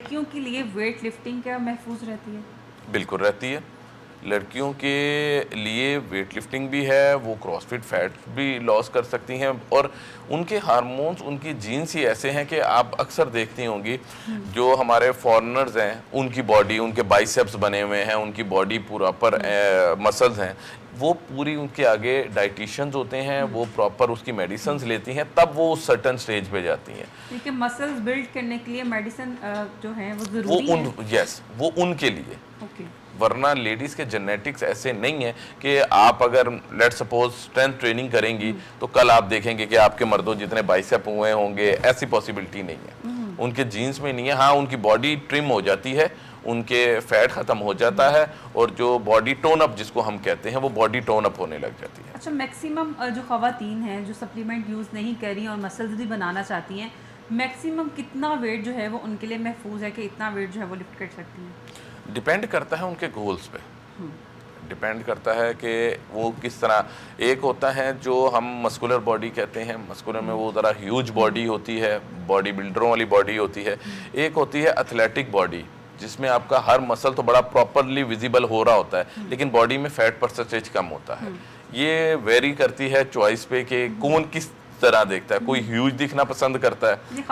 लड़कियों के लिए वेट लिफ्टिंग क्या महफूज रहती है? बिल्कुल रहती है। लड़कियों के लिए वेट लिफ्टिंग भी है, वो क्रॉसफिट फैट भी लॉस कर सकती हैं और उनके हार्मोन्स, उनकी जीन्स ही ऐसे हैं कि आप अक्सर देखती होंगी जो हमारे फॉरेनर्स हैं उनकी बॉडी, उनके बाइसेप्स बने हुए हैं, उनकी बॉडी पूरा पर मसल्स हैं, वो पूरी उनके आगे डाइटिशियंस होते हैं, वो प्रॉपर उसकी मेडिसिन लेती हैं, तब वो उस सर्टन स्टेज पे जाती हैं। क्योंकि मसल्स बिल्ड करने के लिए मेडिसिन जो है वो वो ज़रूरी है। वो उनके लिए, ओके। वरना लेडीज के जेनेटिक्स ऐसे नहीं है कि आप अगर लेट सपोज स्ट्रेंथ ट्रेनिंग करेंगी तो कल आप देखेंगे कि आपके मर्दों जितने बाइसेप हुए होंगे, ऐसी पॉसिबिलिटी नहीं है। उनके जीन्स में नहीं है। हाँ, उनकी बॉडी ट्रिम हो जाती है, उनके फैट खत्म हो जाता है और जो बॉडी टोन अप जिसको हम कहते हैं वो बॉडी टोन अप होने लग जाती है। अच्छा, मैक्सिमम जो ख़वातीन हैं जो सप्लीमेंट यूज़ नहीं कर रही और मसल्स भी बनाना चाहती हैं, मैक्सिमम कितना वेट जो है वो उनके लिए महफूज है कि इतना वेट जो है वो लिफ्ट कर सकती हैं? डिपेंड करता है उनके गोल्स पे, डिपेंड करता है कि वो किस तरह। एक होता है जो हम मस्कुलर बॉडी कहते हैं, मस्कुलर में वो ज़रा ह्यूज बॉडी होती है, बॉडी बिल्डरों वाली बॉडी होती है। एक होती है एथलेटिक बॉडी जिसमें आपका हर मसल तो बड़ा प्रॉपरली विजिबल हो रहा होता है लेकिन बॉडी में फैट परसेंटेज कम होता है। ये वेरी करती है चॉइस पे कि कौन किस तरह देखता है। कोई ह्यूज दिखना पसंद करता है, ये